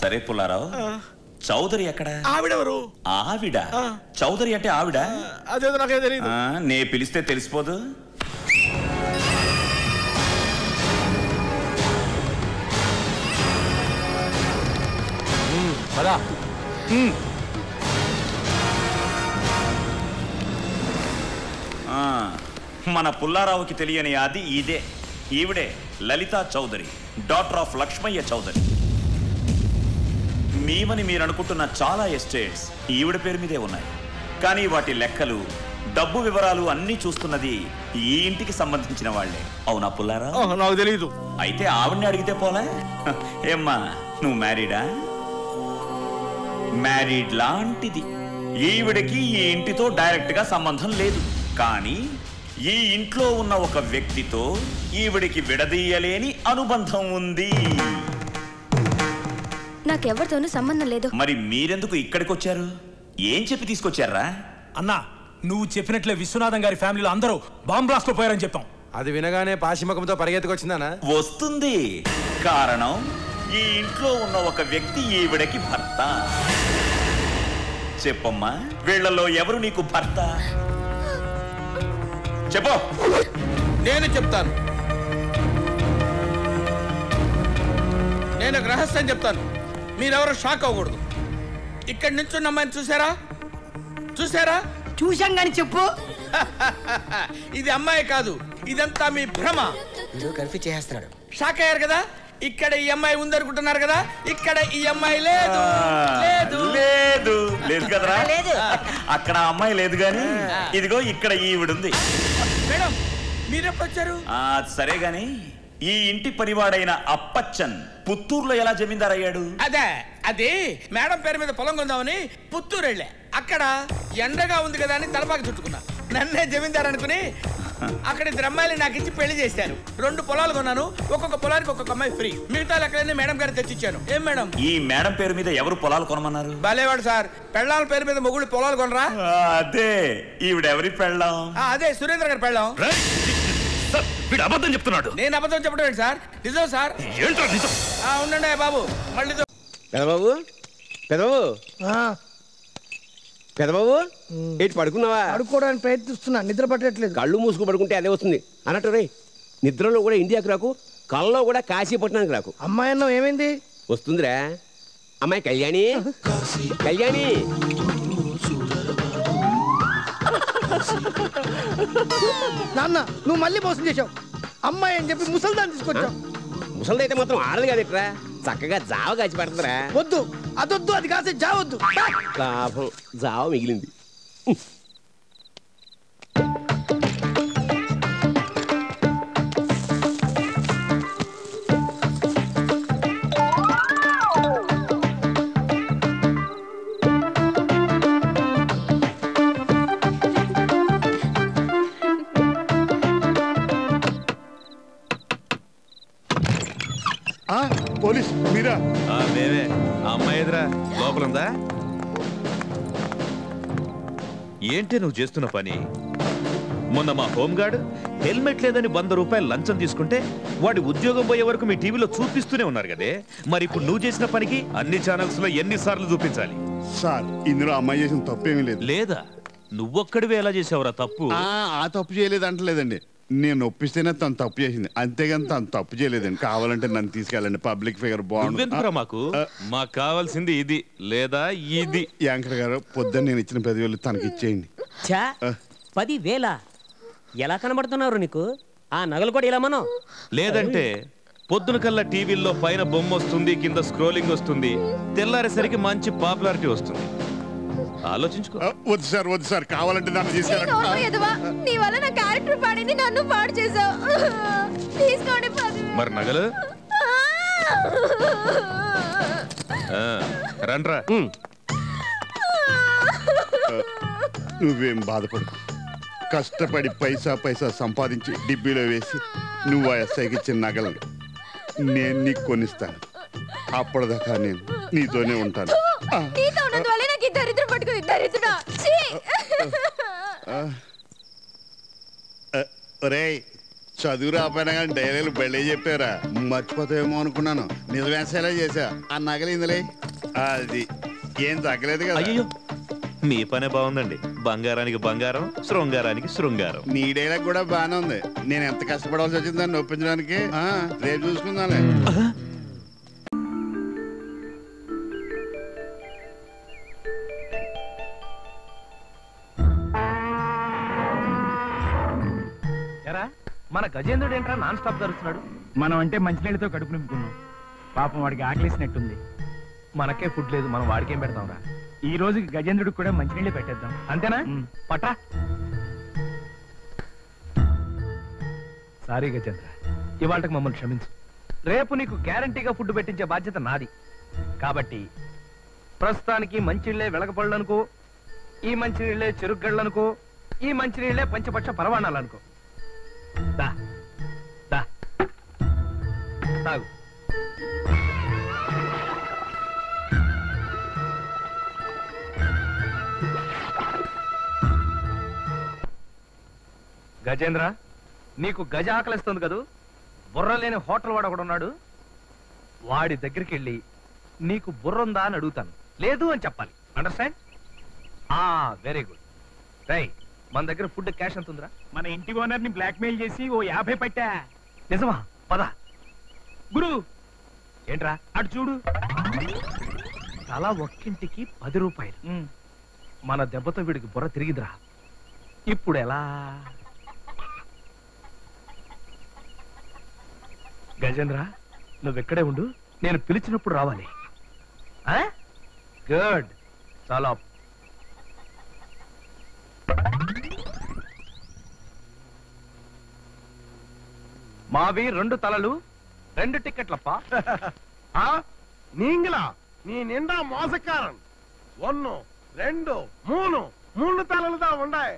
సరే పుల్లారావు, చౌదరి ఎక్కడ? ఆవిడెవరు? ఆవిడ చౌదరి అంటే ఆవిడ? అదేదో నాకే తెలియదు. నే పిలిస్తే తెలిసిపోదు. మన పుల్లారావుకి తెలియని అది ఇదే. ఈవిడే లలితా చౌదరి, డాటర్ ఆఫ్ లక్ష్మయ్య చౌదరి. మీవని మీరు అనుకుంటున్న చాలా ఎస్టేట్స్ ఈవిడ పేరు మీదే ఉన్నాయి. కానీ వాటి లెక్కలు, డబ్బు వివరాలు అన్నీ చూస్తున్నది ఈ ఇంటికి సంబంధించిన వాళ్లే. అవునా పుల్లారావు? నాకు తెలియదు. అయితే ఆవిడ్ని అడిగితే పోలే? ఏమ్మా, నువ్వు మ్యారీడా? మ్యారీడ్ లాంటిది. ఈవిడికి ఈ ఇంటితో డైరెక్ట్ గా సంబంధం లేదు. కానీ ఈ ఇంట్లో ఉన్న ఒక వ్యక్తితో ఈవిడికి విడదీయలేని అనుబంధం ఉంది. నాకెవరితోనూ సంబంధం లేదు. మరి మీరెందుకు ఇక్కడికి వచ్చారు? ఏం చెప్పి తీసుకొచ్చారా? అన్నా, నువ్వు చెప్పినట్లే విశ్వనాథం గారి ఫ్యామిలీలో అందరూ బాంబ్ బ్లాస్ట్ లో పోయారని చెప్పాం. అది వినగానే పాశిముఖంతో పరిగెత్తుకొచ్చిందానా? వస్తుంది. కారణం, ఈ ఇంట్లో ఉన్న ఒక వ్యక్తి ఈవిడకి భర్త. చెప్పమ్మా, వీళ్లలో ఎవరు నీకు భర్త? చెప్పు. నేను చెప్తాను. నేను ఒక రహస్యం చెప్తాను. మీరెవరో షాక్ అవ్వకూడదు. ఇక్కడి నుంచి ఉన్న అమ్మాయిని చూసారా? చూసారా? చూశాం గాని చెప్పు. ఇది అమ్మాయి కాదు, ఇదంతా మీ భ్రమ. కన్ఫ్యూజ్ చేస్తున్నాడు. షాక్ అయ్యారు కదా? ఇక్కడ ఈ అమ్మాయి ఉందనుకుంటున్నారు కదా? ఇక్కడ ఈ అమ్మాయి లేదు. లేదు లేదు లేదు కదరా? అక్కడ అమ్మాయి లేదు గాని ఇదిగో ఇక్కడ ఈవిడుంది. మేడం, మీరెప్పుడు వచ్చారు? సరే గాని ఈ ఇంటి పనివాడైన అప్పచ్చన్ పుత్తూరులో ఎలా జమీందార్ అయ్యాడు? అదే మేడం పేరు మీద పొలం కొందామని పుత్తూరు వెళ్ళా. అక్కడ ఎండగా ఉంది కదా అని తలపాక చుట్టుకున్నా. నన్నే జమీందార్ అనుకుని అక్కడ ఇద్దరు అమ్మాయిలు నాకు ఇచ్చి పెళ్లి చేశారు. 2 పొలాలు కొన్నాను. ఒక్కొక్క పొలానికి ఒక్కొక్క అమ్మాయి ఫ్రీ. మిగతా లెక్కలన్నీ మేడం గారు తెచ్చిచ్చాను. ఏం మేడం? ఈ మేడం పేరు మీద ఎవరు పొలాలు కొనమన్నారు? బాలేవాడు సార్. పెళ్ళాల పేరు మీద మొగుడు పొలాలు కొనరా? అదే ఈవిడెవరి పెళ్ళాం? అదే సురేంద్ర గారి పెళ్ళాం. వీడు అబద్ధం చెప్తున్నాడు. నేను అబద్ధం చెప్పడం సార్, నిజం సార్. ఉండండి బాబు. మళ్ళీ పెదబాబు, పెదబాబు, పెదబాబు, ఏంటి పడుకున్నావా? పడుకోవడానికి ప్రయత్నిస్తున్నా, నిద్ర పట్టట్లేదు. కళ్ళు మూసుకు పడుకుంటే అదే వస్తుంది అన్నట్టు. రే, నిద్రలో కూడా ఇండియాకి రాకు, కళ్ళలో కూడా కాశీపట్నానికి రాకు. అమ్మాయి అన్నం ఏమైంది? వస్తుందిరా. అమ్మాయి కళ్యాణి, కళ్యాణి. నాన్న, నువ్వు మళ్ళీ మోసం చేశావు. అమ్మాయి అని చెప్పి ముసల్దాన్ని తీసుకొచ్చావు. ముసలిదైతే మాత్రం ఆడదు కదా ఇట్రా, చక్కగా జావ కాచి పెడతారా. వద్దు, అదొద్దు, అది కాసే జావద్దు. లాభం, జావ మిగిలింది. పోలీస్ మీరా? మేమే. అమ్మాయి ఎదురా లోపలుందా? ఏంటి నువ్వు చేస్తున్న పని? మొన్న మా హోంగార్డ్ హెల్మెట్ లేదని 100 రూపాయలు లంచం తీసుకుంటే వాడి ఉద్యోగం పోయే వరకు మీ టీవీలో చూపిస్తూనే ఉన్నారు కదే. మరి ఇప్పుడు నువ్వు చేసిన పనికి అన్ని ఛానల్స్ లో ఎన్నిసార్లు చూపించాలి? సార్, ఇందులో అమ్మాయి చేసిన తప్పేమీ లేదు. లేదా? నువ్వొక్కడివే ఎలా చేసావురా తప్పు? ఆ తప్పు చేయలేదు అంటలేదండి. నేను ఒప్పిస్తేనే తను తప్పు చేసింది, అంతేగాని తను తప్పు చేయలేదండి. కావాలంటే నన్ను తీసుకెళ్ళండి, పబ్లిక్ ఫిగర్ బాగుంటుంది. మాకు కావాల్సింది ఇది లేదా ఇది. యాంకర్ గారు, పొద్దున్న నేను ఇచ్చిన 10,000 తనకి ఇచ్చేయండి. 10,000 ఎలా కనబడుతున్నారు నీకు? ఆ నగలు కూడా ఇలా మనం. లేదంటే పొద్దున కల్లా టీవీల్లో పైన బొమ్మ వస్తుంది, కింద స్క్రోలింగ్ వస్తుంది, తెల్లారేసరికి మంచి పాపులారిటీ వస్తుంది. ఆలోచించుకో. వద్దు సార్, వద్దు సార్, కావాలంటే నన్ను మరి నగలు రండ్రా. నువ్వేం బాధపడు. కష్టపడి పైసా సంపాదించి డిబ్బీలో వేసి నువ్వు ఆ ఎస్ఐకి ఇచ్చిన నగలను నేను నీకు కొనిస్తాను. అప్పటిదాకా నేను నీతోనే ఉంటాను. చదువు రాపోయినా కానీ డైరీలు బెళ్ళే చెప్పారా మర్చిపోతావేమో అనుకున్నాను. నిజమేసేలా చేశా. ఆ నగలిందిలే. అది ఏం తగ్గలేదు కదా. అయ్యో మీ పనే బాగుందండి. బంగారానికి బంగారం, శృంగారానికి శృంగారం. నీ డైలాగ్ కూడా బాగానే ఉంది. నేను ఎంత కష్టపడాల్సి వచ్చింది దాన్ని ఒప్పించడానికి. రేపు చూసుకుందాలే. మన గజేంద్రుడు ఏంట్రా నాన్ స్టాప్ జరుగుతున్నాడు? మనం అంటే మంచినీళ్ళతో కడుపు నింపుకున్నాం. పాపం వాడికి ఆకలేసినట్టుంది. మనకే ఫుడ్ లేదు, మనం వాడికేం పెడతాంరా? ఈ రోజుకి గజేంద్రుడికి కూడా మంచినీళ్ళే పెట్టేద్దాం. అంతేనా? పట్టా. సారీ గజేంద్ర, ఇవాళకి మమ్మల్ని క్షమించు. రేపు నీకు గ్యారంటీగా ఫుడ్ పెట్టించే బాధ్యత నాది. కాబట్టి ప్రస్తుతానికి మంచినీళ్ళే వెలగపళ్ళనుకో, ఈ మంచినీళ్ళే చెరుగ్గళ్ళనుకో, ఈ మంచినీళ్ళే పంచపక్ష పరవాణాలనుకో. దా దా తాగు. గజేంద్ర, నీకు గజ ఆకలిస్తుంది కదూ? బుర్ర లేని హోటల్ వాడు ఒకడున్నాడు. వాడి దగ్గరికి వెళ్ళి నీకు బుర్రుందా అని అడుగుతాను. లేదు అని చెప్పాలి. అండర్స్టాండ్? Very good. రై, మన దగ్గర ఫుడ్ క్యాష్ ఎంత ఉందిరా? మన ఇంటి ఓనర్ ని బ్లాక్ మెయిల్ చేసి ఓ 50 పట్టా. నిజమా? పద. గురు ఏంట్రా అటు చూడు. తలా ఒక్కింటికి 10 రూపాయలు. మన దెబ్బతో వీడికి బుర్ర తిరిగిదిరా. ఇప్పుడు ఎలా? గజేంద్ర, నువ్వెక్కడే ఉండు, నేను పిలిచినప్పుడు రావాలి. గుడ్. చాలా మావి 2 తలలు 2 టికెట్లప్ప. நீங்களா? நீ நின்றா மோசக்காரன். 1 2 3 3 தலையில தான் உண்டாய்.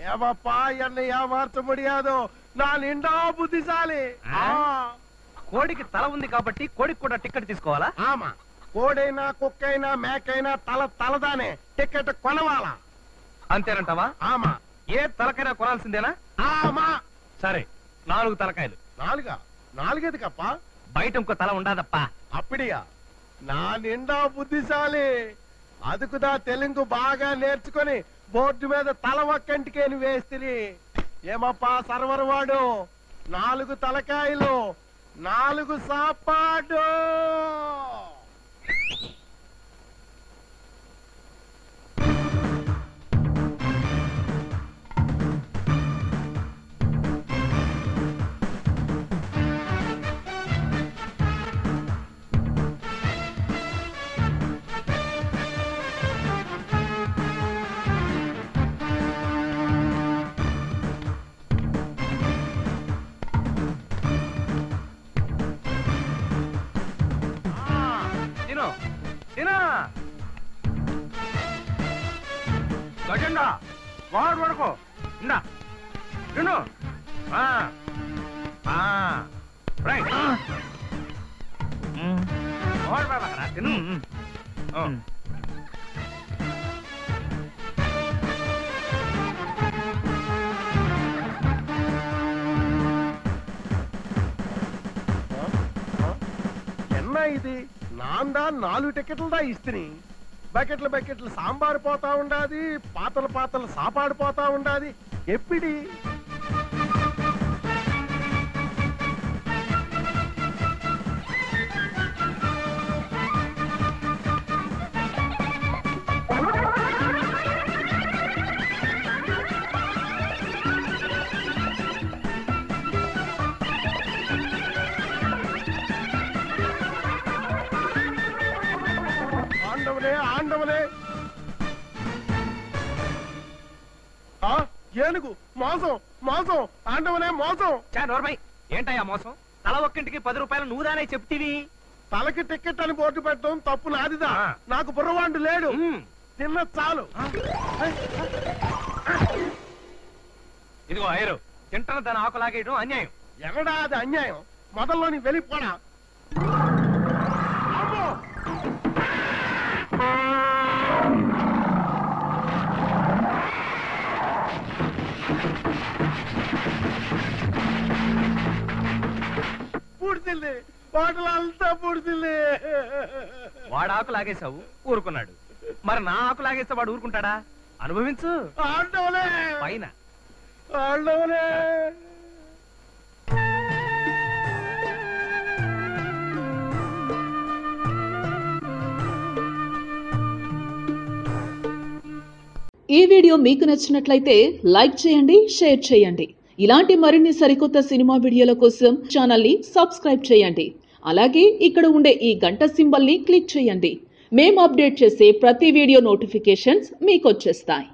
ஏவாப்பா என்னை ஏமாற்ற முடியாதோ, நான் நின்றா புத்திசாலி. కోడికి తల ఉంది కాబట్టి కోడికి కూడా టికెట్ తీసుకోవాలా? ఆమా, కోడైనా కుక్కైనా మేకైనా తల తలదానే టికెట్ కొనవాలా. అంతేనంటావా? ఆమా. ఏ తలకైనా కొనాల్సిందేనా? ఆమా. సరే, 4 తలకాయలు. 4 ఎదుకప్పా? బయట ఇంకో తల ఉండదప్పా. అప్పుడియా? నా నిండా బుద్ధిశాలి. అదుకుదా తెలుగు బాగా నేర్చుకొని బోర్డు మీద తల ఒక్కంటికేని వేస్తిని. ఏమప్పా సర్వర్ వాడు? 4 తలకాయలు 4 సాపాడు. గజెండా వాడు వరకు ఇందా తిను. రైట్ తిను. ఎన్నా ఇది? నాందా 4 టికెట్లు దా ఇస్తిని. బకెట్లు సాంబారు పోతా ఉండాది, పాతలు సాపాడు పోతా ఉండాది. ఎప్పిడి ఆండవనే. ఏనుగు మోసం ఆండవనే మోసం. నోర్మై, ఏంటయ్యా మోసం? తల ఒక్కింటికి 10 రూపాయలు నువ్వుదానే చెప్తివి. తలకి టికెట్ అని బోర్డు పెట్టడం తప్పు నాదిదా. నాకు బుర్రవాండు లేడు. తిన్న చాలు. ఇదిగో ఐరు, తింటన దాని ఆకు లాగేయడం అన్యాయం. ఎక్కడా అది అన్యాయం? మొదల్లోని వెళ్ళిపోడా. పూడ్చింది హోటల్ అంతా పూడ్చింది. వాడు ఆకు లాగేశావు ఊరుకున్నాడు, మరి నా ఆకు లాగేస్తే వాడు ఊరుకుంటాడా? అనుభవించు. ఆడవలే పైన ఆడవలే. ఈ వీడియో మీకు నచ్చినట్లయితే లైక్ చేయండి, షేర్ చేయండి. ఇలాంటి మరిన్ని సరికొత్త సినిమా వీడియోల కోసం ఛానల్ని సబ్స్క్రైబ్ చేయండి. అలాగే ఇక్కడ ఉండే ఈ గంట సింబల్ని క్లిక్ చేయండి. మేము అప్డేట్ చేసే ప్రతి వీడియో నోటిఫికేషన్స్ మీకు వచ్చేస్తాయి.